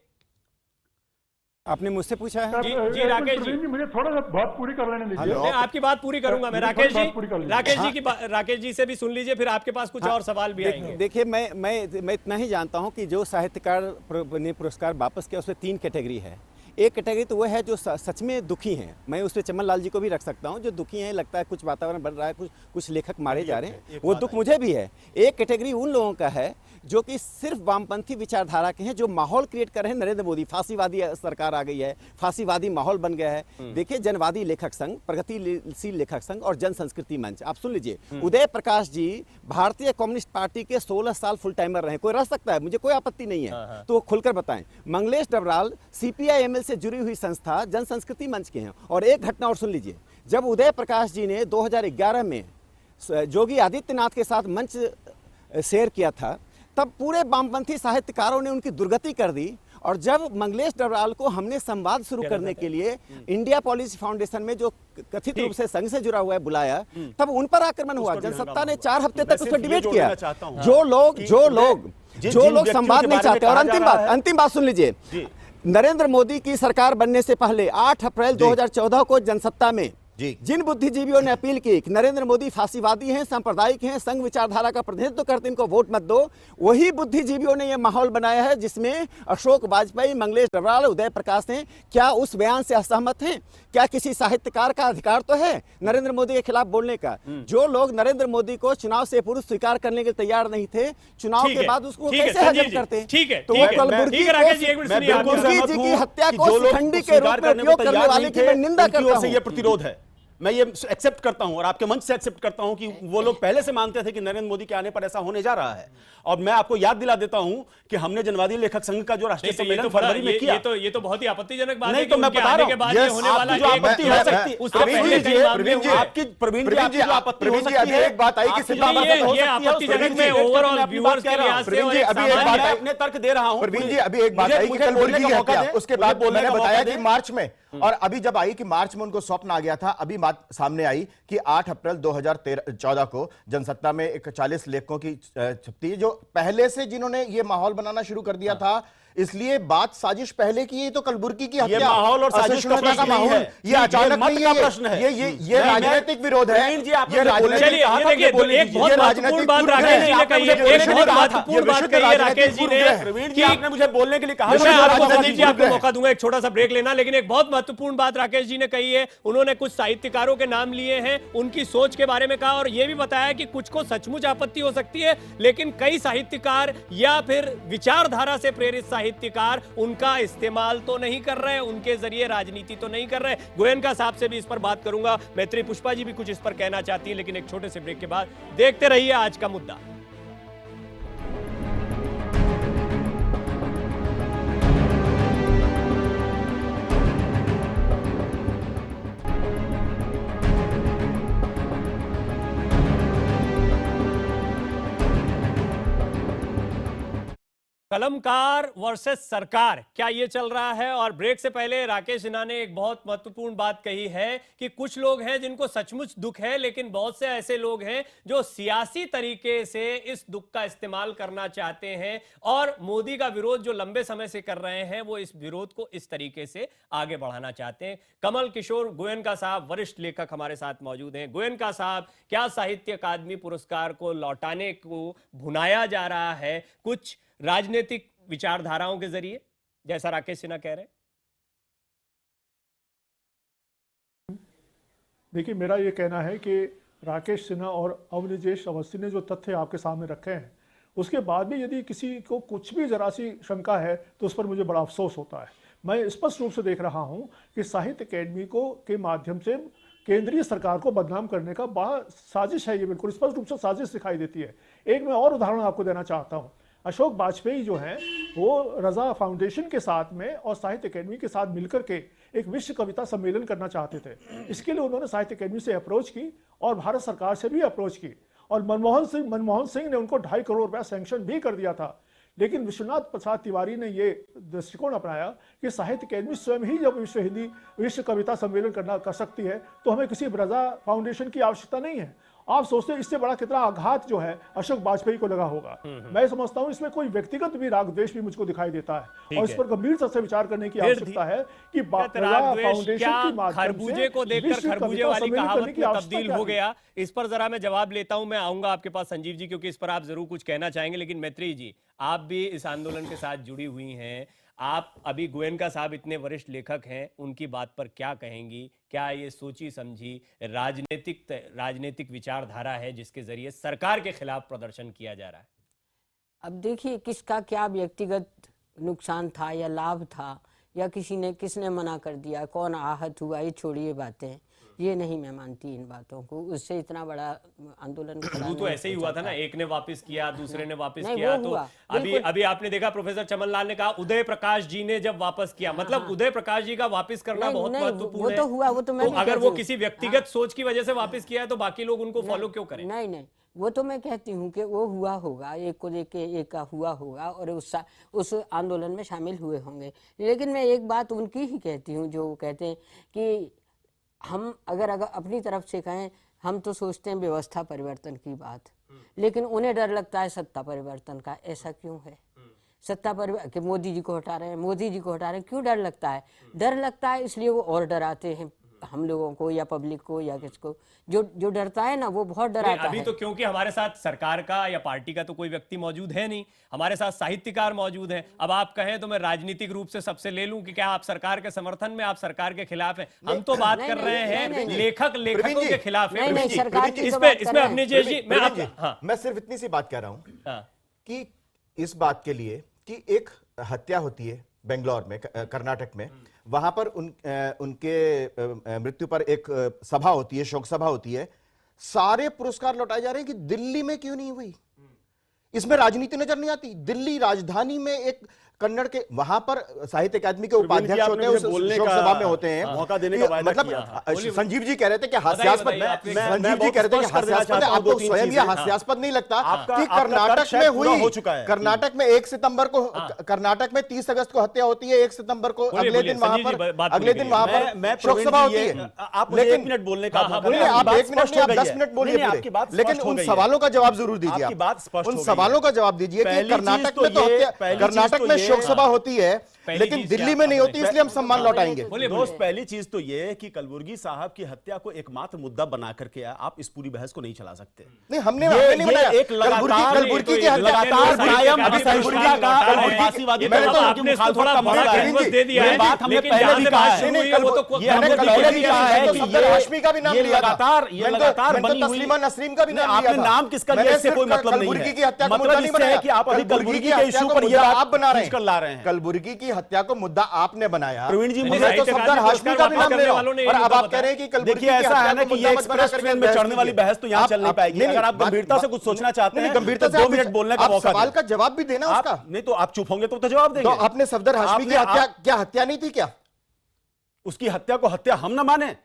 आपने मुझसे पूछा है। जी राकेश जी, मुझे थोड़ा सा बात पूरी कर लेने दीजिए। मैं आपकी बात पूरी करूंगा। मैं राकेश जी से भी सुन लीजिए, फिर आपके पास कुछ और सवाल भी आएंगे। देखिए, मैं इतना ही जानता हूं कि जो साहित्यकार ने पुरस्कार वापस किया उसमें 3 कैटेगरी है। एक कैटेगरी तो वो है जो सच में दुखी हैं, मैं उसमें चमन लाल जी को भी रख सकता हूं, जो दुखी हैं, लगता है कुछ वातावरण बन रहा है, कुछ लेखक मारे जा रहे हैं, वो दुख मुझे भी है। एक कैटेगरी उन लोगों का है जो कि सिर्फ वामपंथी विचारधारा के हैं, जो माहौल क्रिएट कर रहे हैं नरेंद्र मोदी, फांसीवादी सरकार आ गई है, फांसीवादी माहौल बन गया है। देखिए, जनवादी लेखक संघ, प्रगतिशील लेखक संघ और जन संस्कृति मंच, आप सुन लीजिए, उदय प्रकाश जी भारतीय कम्युनिस्ट पार्टी के 16 साल फुल टाइमर रहे। कोई रह सकता है, मुझे कोई आपत्ति नहीं है, तो वो खुलकर बताएं। मंगलेश डबराल CPI-ML से जुड़ी हुई संस्था जन संस्कृति मंच के हैं। और एक घटना और सुन लीजिए, जब उदय प्रकाश जी ने 2011 में योगी आदित्यनाथ के साथ मंच शेयर किया था, तब पूरे वामपंथी साहित्यकारों ने उनकी दुर्गति कर दी। और जब मंगलेश डबराल को हमने संवाद शुरू करने के लिए इंडिया पॉलिसी फाउंडेशन में, जो कथित रूप से संघ से जुड़ा हुआ है, बुलाया, तब उन पर आक्रमण हुआ। जनसत्ता ने 4 हफ्ते तक उस पर डिबेट किया। जो लोग संवाद नहीं चाहते। और अंतिम बात सुन लीजिए, नरेंद्र मोदी की सरकार बनने से पहले 8 अप्रैल 2014 को जनसत्ता में जिन बुद्धिजीवियों ने अपील की कि नरेंद्र मोदी फांसीवादी हैं, सांप्रदायिक हैं, संघ विचारधारा का प्रतिनिधित्व करते, इनको वोट मत दो, वही बुद्धिजीवियों ने यह माहौल बनाया है जिसमें अशोक वाजपेयी, मंगलेश डबराल, उदय प्रकाश हैं। क्या उस बयान से असहमत हैं? क्या किसी साहित्यकार का अधिकार तो है नरेंद्र मोदी के खिलाफ बोलने का? जो लोग नरेंद्र मोदी को चुनाव से पूर्व स्वीकार करने के तैयार नहीं थे, चुनाव के बाद उसको कैसे हजम करते? ठीक है, तो कलबुर्गी जी की हत्या को शिखंडी के रूप में उपयोग करने वाले की मैं निंदा करता हूं। ये प्रतिरोध है, मैं ये एक्सेप्ट करता हूं और आपके मंच से एक्सेप्ट करता हूं कि वो लोग पहले से मानते थे कि नरेंद्र मोदी के आने पर ऐसा होने जा रहा है। और मैं आपको याद दिला देता हूं कि हमने जनवादी लेखक संघ का जो राष्ट्रीय सम्मेलन फरवरी में किया, ये तो बहुत ही आपत्तिजनक बात है। नहीं, तो मैं बता रहा हूं, होने वाला जो आपत्ति हो सकती है, उससे पहले आपकी प्रवीण जी आपकी जो आपत्ति हो सकती है, एक बात आई कि ये आपत्तिजनक में ओवरऑल व्यूअर्स के लिहाज से अपने तर्क दे रहा हूं। प्रवीण जी, अभी एक बात आई कि कलबुर्गी की हत्या, उसके बाद मैंने बताया कि मार्च में, और अभी जब आई कि मार्च में उनको स्वप्न आ गया था, अभी बात सामने आई कि 8 अप्रैल 2014 को जनसत्ता में एक 40 लेखकों की छपती, जो पहले से जिन्होंने ये माहौल बनाना शुरू कर दिया था। इसलिए बात साजिश पहले की है, तो कलबुर्गी की हत्या, ये माहौल और साजिश का प्रश्न नहीं है, ये अचानक नहीं है, प्रश्न है, ये राजनीतिक विरोध है। ये राजनीतिक आपने मुझे बोलने के लिए कहा, संदीप जी आपको मौका दूंगा एक छोटा सा ब्रेक लेना, लेकिन एक बहुत महत्वपूर्ण बात राकेश जी ने कही है। उन्होंने कुछ साहित्यकारों के नाम लिए हैं, उनकी सोच के बारे में कहा, और यह भी बताया कि कुछ को सचमुच आपत्ति हो सकती है, लेकिन कई साहित्यकार या फिर विचारधारा से प्रेरित साहित्यकार उनका इस्तेमाल तो नहीं कर रहे, उनके जरिए राजनीति तो नहीं कर रहे। गोयनका साहब से भी इस पर बात करूंगा, मैत्री पुष्पा जी भी कुछ इस पर कहना चाहती है, लेकिन एक छोटे से ब्रेक के बाद देखते रहिए आज का मुद्दा। कलमकार वर्सेस सरकार, क्या ये चल रहा है? और ब्रेक से पहले राकेश सिन्हा ने एक बहुत महत्वपूर्ण बात कही है कि कुछ लोग हैं जिनको सचमुच दुख है, लेकिन बहुत से ऐसे लोग हैं जो सियासी तरीके से इस दुख का इस्तेमाल करना चाहते हैं, और मोदी का विरोध जो लंबे समय से कर रहे हैं, वो इस विरोध को इस तरीके से आगे बढ़ाना चाहते हैं। कमल किशोर गोयनका साहब, वरिष्ठ लेखक, हमारे साथ मौजूद हैं। गोयनका साहब, क्या साहित्य अकादमी पुरस्कार को लौटाने को भुनाया जा रहा है कुछ राजनीतिक विचारधाराओं के जरिए, जैसा राकेश सिन्हा कह रहे हैं? देखिए, मेरा ये कहना है कि राकेश सिन्हा और अवनिजेश अवस्थी ने जो तथ्य आपके सामने रखे हैं, उसके बाद भी यदि किसी को कुछ भी जरा सी शंका है तो उस पर मुझे बड़ा अफसोस होता है। मैं स्पष्ट रूप से देख रहा हूं कि साहित्य अकेडमी को के माध्यम से केंद्रीय सरकार को बदनाम करने का बड़ा साजिश है। ये बिल्कुल स्पष्ट रूप से साजिश दिखाई देती है। एक मैं और उदाहरण आपको देना चाहता हूं। अशोक वाजपेयी जो हैं, वो रजा फाउंडेशन के साथ में और साहित्य अकेडमी के साथ मिलकर के एक विश्व कविता सम्मेलन करना चाहते थे। इसके लिए उन्होंने साहित्य अकेडमी से अप्रोच की और भारत सरकार से भी अप्रोच की, और मनमोहन सिंह ने उनको 2.5 करोड़ रुपया सैंक्शन भी कर दिया था। लेकिन विश्वनाथ प्रसाद तिवारी ने ये दृष्टिकोण अपनाया कि साहित्य अकादमी स्वयं ही जब विश्व कविता सम्मेलन कर सकती है तो हमें किसी ब्रजा फाउंडेशन की आवश्यकता नहीं है। आप सोचते हैं इससे बड़ा कितना आघात जो है अशोक वाजपेयी को लगा होगा। मैं समझता हूं इसमें कोई व्यक्तिगत भी राग द्वेष भी मुझको दिखाई देता है और इस पर गंभीरता से विचार करने की आवश्यकता है कि फाउंडेशन की माध्यम से खरबूजे को देखकर खरबूजे वाली कहावत में तब्दील हो गया। इस पर जरा मैं जवाब लेता हूं। मैं आऊंगा आपके पास संजीव जी, क्योंकि इस पर आप जरूर कुछ कहना चाहेंगे। लेकिन मैत्री जी, आप भी इस आंदोलन के साथ जुड़ी हुई हैं। आप अभी गोयनका साहब इतने वरिष्ठ लेखक हैं, उनकी बात पर क्या कहेंगी? क्या ये सोची समझी राजनीतिक विचारधारा है जिसके जरिए सरकार के खिलाफ प्रदर्शन किया जा रहा है? अब देखिए किसका क्या व्यक्तिगत नुकसान था या लाभ था, या किसने मना कर दिया, कौन आहत हुआ, ये छोड़िए बातें, ये नहीं मैं मानती इन बातों को। उससे इतना बड़ा आंदोलन खड़ा तो ऐसे ही हुआ था ना, एक ने वापस किया, दूसरे ने वापस किया। तो अभी आपने देखा प्रोफेसर चमन लाल ने कहा उदय प्रकाश जी ने जब वापस किया, मतलब उदय प्रकाश जी का वापस करना बहुत महत्वपूर्ण है। तो हुआ, वो तो मैं अगर वो किसी व्यक्तिगत सोच की वजह से वापस किया है तो बाकी लोग उनको फॉलो क्यों करें? नहीं, वो तो मैं कहती हूँ कि वो हुआ होगा, एक को लेके एक का हुआ होगा और उस आंदोलन में शामिल हुए होंगे। लेकिन मैं एक बात उनकी ही कहती हूँ जो कहते हैं कि हम अगर अपनी तरफ से कहें, हम तो सोचते हैं व्यवस्था परिवर्तन की बात, लेकिन उन्हें डर लगता है सत्ता परिवर्तन का। ऐसा क्यों है? सत्ता परिवर्तन कि मोदी जी को हटा रहे हैं, क्यों डर लगता है? डर लगता है इसलिए वो और डराते हैं हम लोगों को या पब्लिक को या किसको। जो डरता है ना वो बहुत डराता है। अभी तो क्योंकि हमारे साथ सरकार का या पार्टी का तो कोई व्यक्ति मौजूद है नहीं, हमारे साथ साहित्यकार मौजूद हैं। अब आप कहें तो मैं राजनीतिक रूप से सबसे ले लूं कि क्या आप सरकार के समर्थन में, आप सरकार के खिलाफ हैं? हम तो बात कर रहे हैं लेखकों के खिलाफ है। इसमें अपनी जी मैं सिर्फ इतनी सी बात कह रहा हूं कि इस बात के लिए कि एक हत्या होती है बेंगलोर में, कर्नाटक में, वहां पर उनके मृत्यु पर एक सभा होती है, शोक सभा होती है। सारे पुरस्कार लौटाए जा रहे हैं कि दिल्ली में क्यों नहीं हुई? इसमें राजनीति नजर नहीं आती। दिल्ली राजधानी में एक कन्नड़ के वहां पर साहित्य अकादमी के उपाध्यक्ष होते हैं, उस शोक सभा में होते हैं। मौका देने का वायदा किया था। संजीव जी कह रहे थे कि हास्यास्पद, संजीव जी कह रहे थे कि हास्यास्पद है। आपको स्वयं यह हास्यास्पद नहीं लगता कि कर्नाटक में हुई, कर्नाटक में 1 सितंबर को, कर्नाटक में 30 अगस्त को हत्या होती है, 1 सितंबर को अगले दिन वहां पर शोक सभा होती है। आप 1 मिनट बोलने का, आप 1 मिनट, आप 10 मिनट बोलिए, लेकिन उन सवालों का जवाब जरूर दीजिए। उन सवालों का जवाब दीजिए कि कर्नाटक में तो हत्या, कर्नाटक में शोक सभा होती है लेकिन दिल्ली में नहीं होती, इसलिए हम सम्मान लौटाएंगे। दोस्त, पहली चीज तो ये कि कलबुर्गी साहब की हत्या को एकमात्र मुद्दा बना करके आप इस पूरी बहस को नहीं चला सकते। नहीं, हमने नहीं बनाया। एक कलबुर्गी की लगातार कायम असहिष्णुता का और फांसीवादी थोड़ा दे दिया है। बात हमने पहले भी कहा है, ये हमने पहले भी कहा है कि सफदर हाशमी का भी नाम लिया, लगातार बनी हुई। तस्लीमा नसरीन का भी नाम लिया। आपने नाम किसका लिया इससे कोई मतलब नहीं है। की हत्या का मुद्दा नहीं बनाया कि आप अभी कलबुर्गी के इशू पर ये आप बना रहे हैं। कलबुर्गी की हत्या को मुद्दा आपने बनाया। प्रवीण जी, मुझे तो सफदर हाशमी का भी नाम ले रहा हूं और अब आप कह रहे हैं कि देखिए ऐसा है ना कि ये एक्सप्रेस ट्रेन में चढ़ने वाली बहस तो यहां चल नहीं पाएगी। अगर आप गंभीरता से कुछ सोचना चाहते हैं, गंभीरता से 2 मिनट बोलने का मौका, सवाल का जवाब भी देना उसका। नहीं तो आप चुप होंगे तो जवाब देंगे। तो आपने सफदर हाशमी की हत्या, क्या हत्या नहीं थी क्या? उसकी हत्या को हत्या हम न माने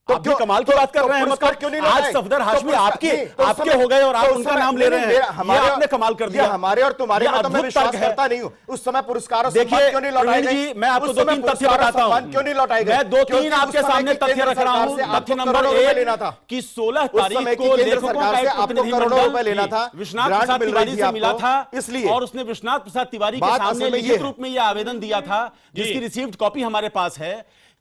तो क्यों कमाल की बात कर रहे हैं? मतलब क्यों नहीं आज सफदर हाशमी आपके हो गए और आप उनका नाम ले रहे हैं। हमारे आपने कमाल कर दिया। हमारे और तुम्हारे में तो मैं विश्वास करता नहीं हूं। उस समय पुरस्कार क्यों नहीं लौटाए गए? मैं आपको 2-3 तथ्य बताता हूं। क्यों नहीं लौटाए गए? मैं 2-3 आपके सामने तथ्य रख रहा हूं। तथ्य नंबर 1 कि 16 तारीख को लेखकों का एक प्रतिनिधिमंडल विश्वनाथ प्रसाद तिवारी से मिला था, इसलिए और उसने विश्वनाथ प्रसाद तिवारी के सामने लिखित रूप में यह आवेदन दिया था, जिसकी रिसीव्ड कॉपी हमारे पास है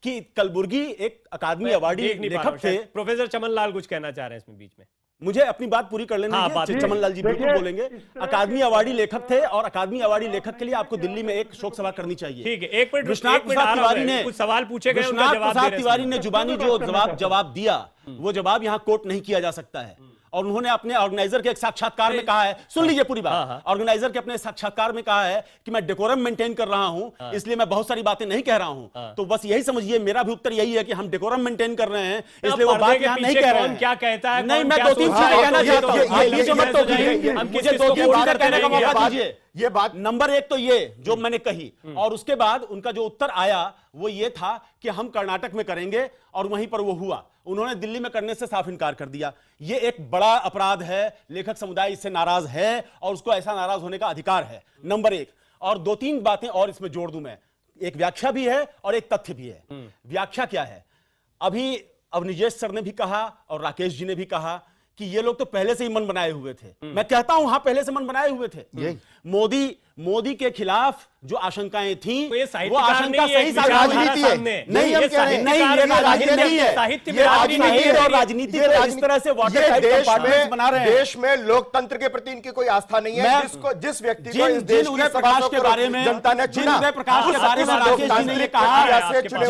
कि कलबुर्गी एक अकादमी अवार्डी लेखक थे। प्रोफेसर चमन लाल कुछ कहना चाह रहे हैं इसमें बीच में। मुझे अपनी बात पूरी कर लेने दीजिए। चमन लाल जी बिल्कुल बोलेंगे। अकादमी अवार्डी लेखक थे और अकादमी अवार्डी लेखक के लिए आपको दिल्ली में एक शोक सभा करनी चाहिए। ठीक है, एक मिनट। विश्वनाथ प्रसाद तिवारी ने कुछ सवाल पूछे गए, विश्वनाथ प्रसाद तिवारी ने जुबानी जो जवाब दिया, वो जवाब यहाँ कोट नहीं किया जा सकता है। और उन्होंने अपने ऑर्गेनाइजर के एक साक्षात्कार में कहा है, सुन लीजिए पूरी बात, ऑर्गेनाइजर के अपने साक्षात्कार में कहा है कि मैं डेकोरम मेंटेन कर रहा हूं, इसलिए मैं बहुत सारी बातें नहीं कह रहा हूं। तो बस यही समझिए, मेरा भी उत्तर यही है कि हम डेकोरम मेंटेन कर रहे हैं, इसलिए वो बात यहां नहीं कह रहे हैं। क्या कहता है? नहीं, मैं 2-3 चीजें कहना चाहता हूं। मुझे 2-3 चीजें कहने का मौका दीजिए। ये बात नंबर 1 तो ये जो मैंने कही, और उसके बाद उनका जो उत्तर आया वो ये था कि हम कर्नाटक में करेंगे, और वहीं पर वो हुआ। उन्होंने दिल्ली में करने से साफ इनकार कर दिया। ये एक बड़ा अपराध है, लेखक समुदाय इससे नाराज है और उसको ऐसा नाराज होने का अधिकार है, नंबर एक। और 2-3 बातें और इसमें जोड़ दूं मैं, एक व्याख्या भी है और एक तथ्य भी है। व्याख्या क्या है? अभी अवनिजेश सर ने भी कहा और राकेश जी ने भी कहा कि ये लोग तो पहले से ही मन बनाए हुए थे। मैं कहता हूं हाँ, पहले से मन बनाए हुए थे। मोदी के खिलाफ जो आशंकाएं थी वो आशंका सही राजनीति है। नहीं, ये राजनीति नहीं है, ये राजनीति है। और राजनीति को इस तरह से वाटर बना रहे हैं। देश में लोकतंत्र के प्रति इनकी कोई आस्था नहीं है। जिस व्यक्ति को इस देश उदय प्रकाश के बारे में, जनता ने चुना, उदय प्रकाश के बारे में राकेश जी ने कहा,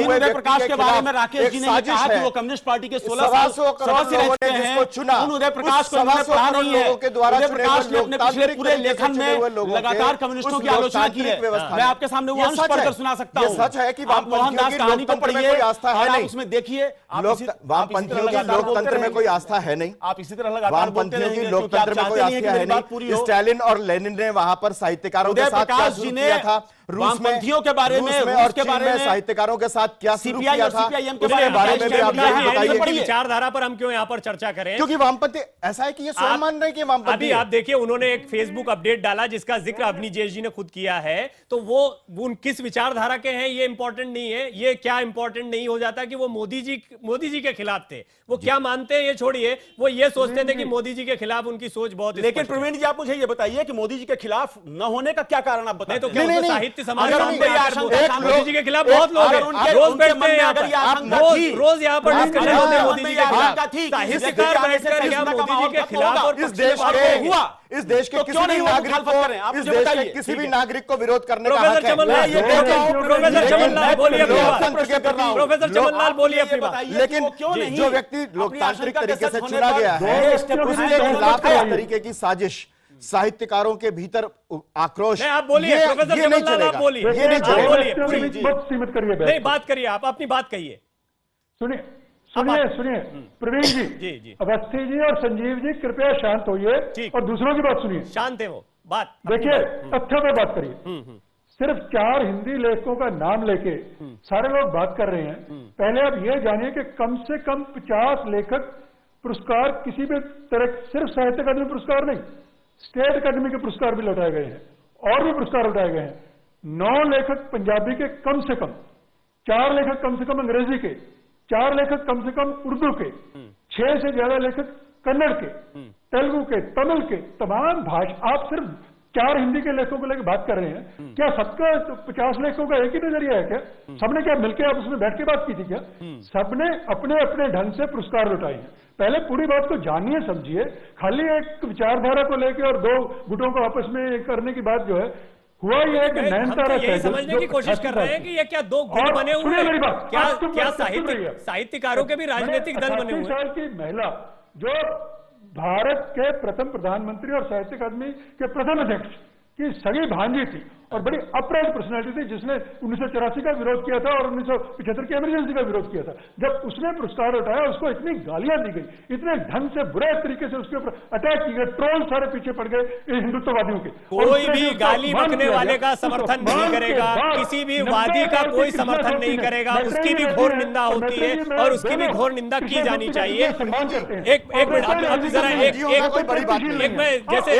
उदय प्रकाश के बारे में राकेश जी ने कहा कि वो कम्युनिस्ट पार्टी के 16 साल सदस्य रहते हैं, उन उदय प्रकाश को उन्होंने पढ़ा नहीं है। उदय प्रकाश ने अपने पिछले पूरे लेखन में लगातार कम्युनिस्टों की आलोचना की है। मैं आपके सामने वो अंश पढ़कर सुना सकता हूं। सच है कि मोहनदास कहानी को पढ़िए, आस्था है नहीं, उसमें देखिए वामपंथियों की लोकतंत्र में कोई आस्था है नहीं। आप इसी तरह लगातार बोलते वामपंथियों की लोकतंत्र में कोई आस्था है नहीं। स्टालिन और लेनिन ने वहां पर साहित्यकारों के साथ क्या शुरू किया था, वामपंथियों के बारे में और के बारे में साहित्यकारों के साथ क्या शुरू किया था, उसके बारे में भी आप बताइए। विचारधारा पर हम क्यों यहाँ पर चर्चा करें? क्योंकि वामपंथी ऐसा है कि ये स्वयं मान रहे हैं कि वामपंथी। अभी आप देखिए, उन्होंने एक फेसबुक अपडेट डाला जिसका जिक्र अवनिजेश जी ने खुद किया है, तो वो किस विचारधारा के हैं ये इंपॉर्टेंट नहीं है। ये क्या इंपॉर्टेंट नहीं हो जाता कि वो मोदी जी के खिलाफ थे, वो क्या मानते हैं ये छोड़िए, वो ये सोचते थे कि मोदी जी के खिलाफ उनकी सोच बहुत। लेकिन प्रवीण जी, आप मुझे ये बताइए कि मोदी जी के खिलाफ न होने का क्या कारण आप बताएं? तो क्या साहित्य समाज मोदी जी के खिलाफ बहुत लोग हैं, रोज बैठते हैं यहाँ पर, रोज यहाँ पर डिस्कशन होते हैं मोदी जी के खिलाफ। साहित्यकार बैठकर क्या मोदी जी के खिलाफ और इस देश के किसी भी नागरिक को, इस देश के किसी भी नागरिक को विरोध करने का हक है। प्रोफेसर चमनलाल बोलिए अपनी बात। प्रोफेसर चमनलाल बोलिए अपनी बात। लेकिन जो व्यक्ति लोकतांत्रिक तरीके से चुना गया है, उसके खिलाफ इस तरीके की साजिश साहित्यकारों के भीतर आक्रोश, आप बोलिए प्रोफेसर चमनलाल, आप बोलिए, ये नहीं चलेगा। सीमित करिए, नहीं बात करिए, आप अपनी बात कहिए। सुनिए प्रवीण जी, अवस्थी जी और संजीव जी कृपया शांत होइए और दूसरों की बात सुनिए। शांत है वो बात। देखिए, तथ्यों पे बात करिए। सिर्फ 4 हिंदी लेखकों का नाम लेके सारे लोग बात कर रहे हैं। पहले आप ये जानिए कि कम से कम 50 लेखक पुरस्कार किसी भी तरह, सिर्फ साहित्य अकादमी पुरस्कार नहीं, स्टेट अकादमी के पुरस्कार भी लौटाए गए हैं और भी पुरस्कार लौटाए गए हैं। 9 लेखक पंजाबी के कम से कम, 4 लेखक कम से कम अंग्रेजी के, 4 लेखक कम से कम उर्दू के, 6 से ज्यादा लेखक कन्नड़ के, तेलुगु के, तमिल के, तमाम भाषा। आप सिर्फ 4 हिंदी के लेखकों को लेकर बात कर रहे हैं। क्या सबका 50 लेखकों का एक ही नजरिया है क्या? सबने क्या मिलकर आप उसमें बैठ के बात की थी क्या? सबने अपने अपने ढंग से पुरस्कार लौटाए हैं। पहले पूरी बात को जानिए, समझिए। खाली एक विचारधारा को लेकर और 2 गुटों को आपस में करने की बात जो है, हुआ ये है कि नयनतारा ये समझने की कोशिश कर रहे हैं कि ये क्या 2 गुट बने हुए हैं? क्या साहित्यकारों के भी राजनीतिक दल बने हुए हैं? 38 साल की महिला जो भारत के प्रथम प्रधानमंत्री और साहित्य अकादमी के प्रथम अध्यक्ष की सगी भांजी थी और बड़ी अपराध पर्सनैलिटी थी, जिसने 1984 का विरोध किया था और 1975 की इमरजेंसी का विरोध किया था। जब उसने पुरस्कार उठाया, उसको इतनी गालियां दी गई, इतने ढंग से बुरे तरीके से उसके ऊपर अटैक किए गए, ट्रोल सारे पीछे पड़ गए हिंदुत्ववादियों के। कोई भी गाली बकने वाले का समर्थन नहीं करेगा, किसी भी वादी का कोई समर्थन नहीं करेगा, उसकी भी घोर निंदा होती है और उसकी भी घोर निंदा की जानी चाहिए। एक मिनट, अब जरा एक मैं जैसे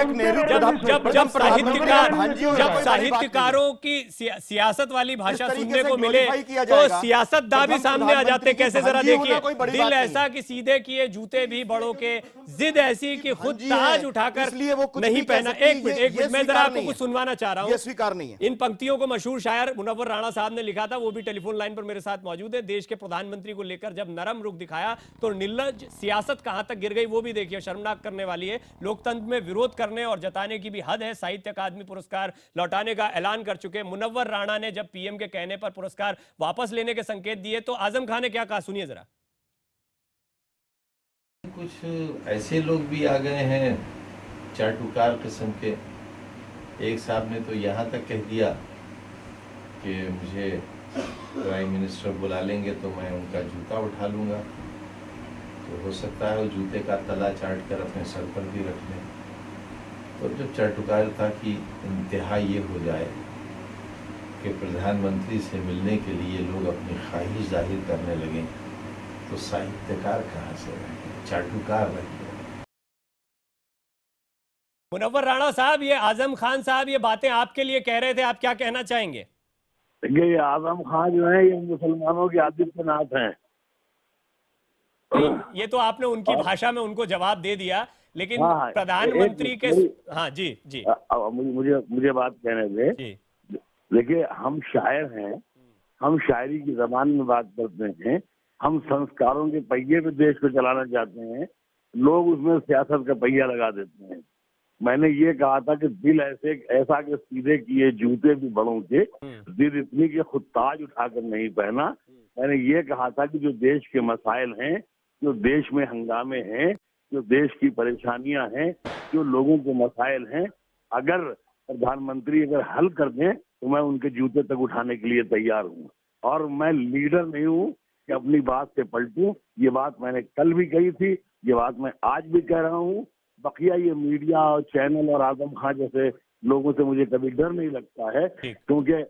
जब साहित्यकारों की सियासत वाली भाषा सुनने को मिले तो सियासतदां भी सामने आ जाते। कैसे जरा देखिए, दिल ऐसा कि सीधे किए जूते भी बड़ों के, जिद ऐसी कि खुद ताज उठाकर नहीं पहना। एक मिनट मैं जरा आपको कुछ सुनवाना चाह रहा हूं। स्वीकार नहीं है। इन पंक्तियों को मशहूर शायर मुनव्वर राणा साहब ने लिखा था, वो भी टेलीफोन लाइन पर मेरे साथ मौजूद है। देश के प्रधानमंत्री को लेकर जब नरम रुख दिखाया तो निर्लज सियासत कहां तक गिर गई, वो भी देखिए, शर्मनाक करने वाली है। लोकतंत्र में विरोध करने और जताने की भी हद है। साहित्य अकादमी पुरस्कार लौटाने का ऐलान कर चुके मुनव्वर राणा ने जब पीएम के कहने पर पुरस्कार वापस लेने के संकेत दिए तो आजम खान ने क्या कहा, सुनिए जरा। कुछ ऐसे लोग भी आ गए हैं चाटुकार किस्म के। एक साहब ने तो यहाँ तक कह दिया कि मुझे प्राइम मिनिस्टर बुला लेंगे तो मैं उनका जूता उठा लूंगा। तो हो सकता है वो जूते का तला चाट कर अपने सर पर भी रख लें। तो जब चाटुकारिता की इंतहा ये हो जाए कि प्रधानमंत्री से मिलने के लिए लोग अपनी ख्वाहिश जाहिर करने लगें तो साहित्यकार कहाँ से रहेंगे, चाटुकार रहेंगे। मुनव्वर राणा साहब, ये आजम खान साहब ये बातें आपके लिए कह रहे थे, आप क्या कहना चाहेंगे? देखिए, ये आजम खान जो है ये मुसलमानों के आदित्यनाथ हैं। ये तो आपने उनकी भाषा में उनको जवाब दे दिया, लेकिन हाँ, प्रधानमंत्री के हाँ जी जी मुझे बात कहने दे। देखिए, हम शायर हैं, हम शायरी की जबान में बात करते हैं, हम संस्कारों के पहिए पे देश को चलाना चाहते हैं, लोग उसमें सियासत का पहिया लगा देते हैं। मैंने ये कहा था कि दिल ऐसा के सीधे किए जूते भी बड़ों के, दिल इतनी के खुद ताज उठाकर नहीं पहना। मैंने ये कहा था कि जो देश के मसाइल हैं, जो देश में हंगामे हैं, जो देश की परेशानियां हैं, जो लोगों के मसाइल हैं, अगर प्रधानमंत्री अगर हल कर दें तो मैं उनके जूते तक उठाने के लिए तैयार हूँ। और मैं लीडर नहीं हूँ कि अपनी बात से पलटूं। ये बात मैंने कल भी कही थी, ये बात मैं आज भी कह रहा हूँ। बकिया ये मीडिया और चैनल और आजम खान जैसे लोगों से मुझे कभी डर नहीं लगता है, क्योंकि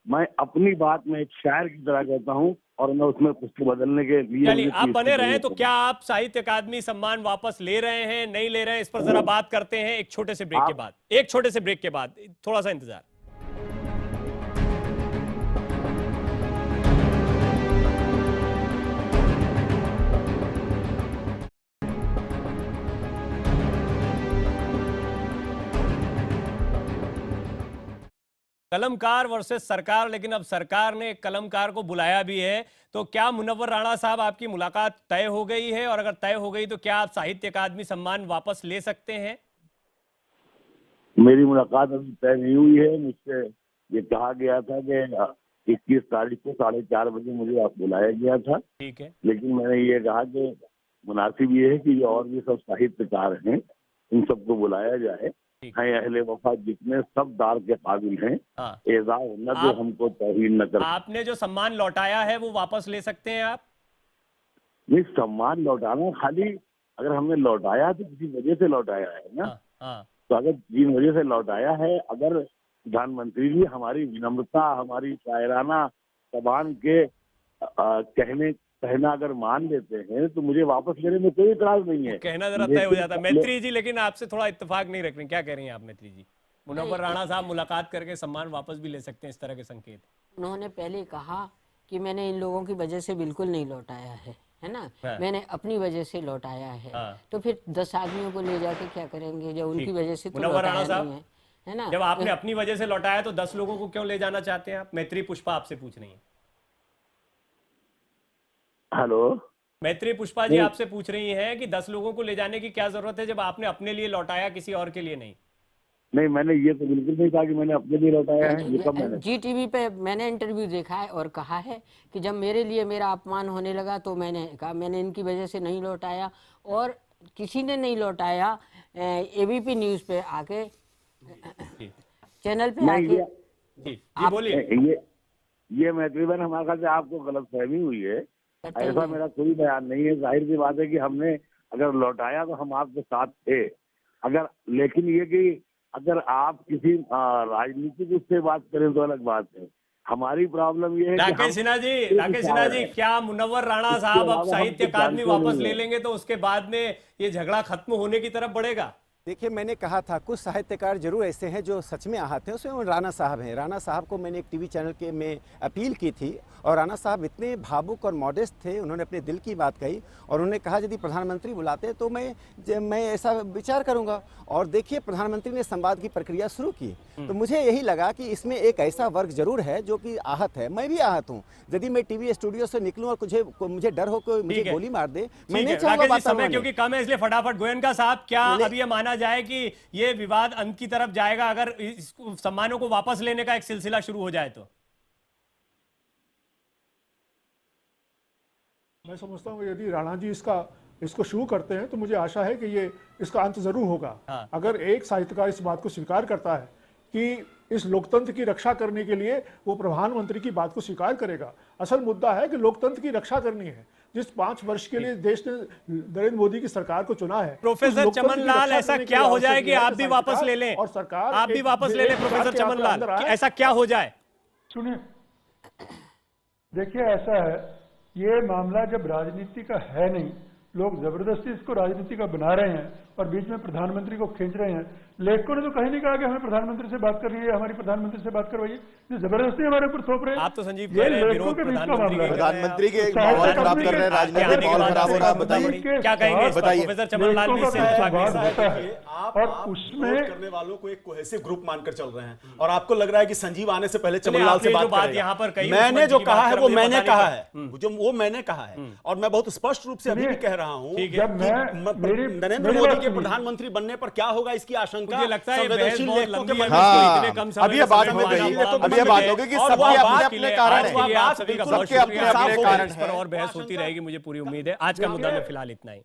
मैं अपनी बात में एक शायर की तरह कहता हूँ और मैं उसमें कुछ बदलने के लिए। चलिए, आप बने रहे, तो क्या आप साहित्य अकादमी सम्मान वापस ले रहे हैं, नहीं ले रहे हैं, इस पर जरा बात करते हैं एक छोटे से ब्रेक के बाद। एक छोटे से ब्रेक के बाद, थोड़ा सा इंतजार। कलमकार वर्सेस सरकार, लेकिन अब सरकार ने कलमकार को बुलाया भी है, तो क्या मुनव्वर राणा साहब आपकी मुलाकात तय हो गई है? और अगर तय हो गई तो क्या आप साहित्य अकादमी सम्मान वापस ले सकते हैं? मेरी मुलाकात अभी तय नहीं हुई है। मुझसे ये कहा गया था कि 21 तारीख को 4:30 बजे मुझे आप बुलाया गया था। ठीक है, लेकिन मैंने ये कहा कि मुनासिब ये है कि ये और भी सब साहित्यकार हैं, इन सबको बुलाया जाए। हैं अहले वफा जितने सब दार के काबिल हैं, एजाज न जो हमको तौहीन न कर। आपने जो सम्मान लौटाया है वो वापस ले सकते हैं आप? नहीं, सम्मान लौटाना खाली अगर हमने लौटाया तो किसी वजह से लौटाया है ना। तो अगर जिन वजह से लौटाया है, अगर प्रधानमंत्री जी हमारी विनम्रता, हमारी शायराना जबान के कहना अगर मान लेते हैं तो मुझे वापस लेने में कोई इतराज नहीं है। कहना जरा तय हो जाता। मैत्री जी, लेकिन आपसे थोड़ा इत्तेफाक नहीं रख रहे, क्या कह रही हैं आप मैत्री जी? मुनव्वर राणा साहब मुलाकात करके सम्मान वापस भी ले सकते हैं, इस तरह के संकेत। उन्होंने पहले कहा कि मैंने इन लोगों की वजह से बिल्कुल नहीं लौटाया है ना, मैंने अपनी वजह से लौटाया है। तो फिर 10 आदमियों को ले जाके क्या करेंगे जब उनकी वजह से तो लौटाया नहीं है ना। जब आपने अपनी वजह से लौटाया तो 10 लोगों को क्यों ले जाना चाहते हैं आप? मैत्री पुष्पा आपसे पूछ रही है। हेलो, मैत्री पुष्पा जी आपसे पूछ रही हैं कि 10 लोगों को ले जाने की क्या जरूरत है जब आपने अपने लिए लौटाया, किसी और के लिए नहीं? नहीं, मैंने ये तो बिल्कुल नहीं कहा कि मैंने अपने लिए लौटाया है। ये कब मैंने जी टीवी पे मैंने इंटरव्यू देखा है और कहा है कि जब मेरे लिए मेरा अपमान होने लगा तो मैंने कहा मैंने इनकी वजह से नहीं लौटाया, और किसी ने नहीं लौटाया। एबीपी न्यूज पे आके, चैनल पे आके बोलिए। ये मैत्री बहन, हमारे ख्याल से आपको गलतफहमी हुई है। ऐसा मेरा कोई बयान नहीं है। जाहिर सी बात है कि हमने अगर लौटाया तो हम आपके साथ थे। अगर लेकिन ये कि अगर आप किसी राजनीतिक उससे बात करें तो अलग बात है। हमारी प्रॉब्लम ये है राकेश सिन्हा जी, क्या मुनव्वर राणा साहब अब साहित्य अकादमी वापस ले लेंगे तो उसके बाद में ये झगड़ा खत्म होने की तरफ बढ़ेगा? देखिए, मैंने कहा था कुछ साहित्यकार जरूर ऐसे हैं जो सच में आहत हैं, उसमें राणा साहब हैं। राणा साहब को मैंने एक टीवी चैनल के में अपील की थी और राणा साहब इतने भावुक और मॉडेस्ट थे, उन्होंने अपने दिल की बात कही और उन्होंने कहा यदि प्रधानमंत्री बुलाते तो मैं ऐसा विचार करूंगा। और देखिए, प्रधानमंत्री ने संवाद की प्रक्रिया शुरू की। तो मुझे यही लगा कि इसमें एक ऐसा वर्ग जरूर है जो कि आहत है। मैं भी आहत हूँ। यदि मैं टीवी स्टूडियो से निकलूं और मुझे डर हो कि मुझे गोली मार दे, मैं नहीं चाहूंगा। समय क्योंकि कम है, इसलिए फटाफट गोयनका साहब, क्या अब ये माना जाए कि ये विवाद अंत की तरफ जाएगा अगर इस सम्मानों को वापस लेने का एक सिलसिला शुरू हो जाए तो? मैं समझता हूँ यदि राणा जी इसको शुरू करते हैं तो मुझे आशा है कि ये इसका अंत जरूर होगा। अगर एक साहित्यकार इस बात को स्वीकार करता है कि इस लोकतंत्र की रक्षा करने के लिए वो प्रधानमंत्री की बात को स्वीकार करेगा। असल मुद्दा है कि लोकतंत्र की रक्षा करनी है। जिस 5 वर्ष के लिए देश ने नरेंद्र मोदी की सरकार को चुना है, प्रोफेसर चमन लाल, ऐसा क्या हो जाए कि आप भी वापस ले लें? और सरकार आप भी वापस ले लें प्रोफेसर चमन लाल, ऐसा क्या हो जाए? सुनिए, देखिए ऐसा है ये मामला जब राजनीति का है नहीं, लोग जबरदस्ती इसको राजनीति का बना रहे हैं और बीच में प्रधानमंत्री को खींच रहे हैं। लेखकों ने तो कहीं नहीं कहा कि हमें प्रधानमंत्री से बात करनी है, हमारी प्रधानमंत्री से बात करवाइए, ये जबरदस्ती हमारे ऊपर थोप रहे हैं। आप तो संजीव ये कह रहे हैं लेखकों विरोध के बीच का प्रधानमंत्री मामला है। प्रधानमंत्री के माहौल खराब कर रहे हैं, राजनीतिक माहौल खराब हो रहा है। बताइए क्या कहेंगे इस पर? बताइए। प्रोफेसर चमन लाल भी इससे और उसमें विरोध करने वालों को एक कोहेसिव ग्रुप मानकर चल रहे हैं और आपको लग रहा है कि संजीव आने से पहले चमन लाल से बात करेगा। यहाँ पर कही मैंने जो कहा है वो मैंने कहा है, जो वो मैंने कहा है और मैं बहुत स्पष्ट रूप से अभी भी कह रहा हूँ नरेंद्र मोदी के प्रधानमंत्री बनने पर क्या होगा इसकी आशंका लगता है अब ये बात हो गई, अब ये बात हो गई कि सबके अपने अपने कारण है, सबके अपने अपने कारण है और बहस होती रहेगी, मुझे पूरी उम्मीद है। आज का मुद्दा में फिलहाल इतना ही।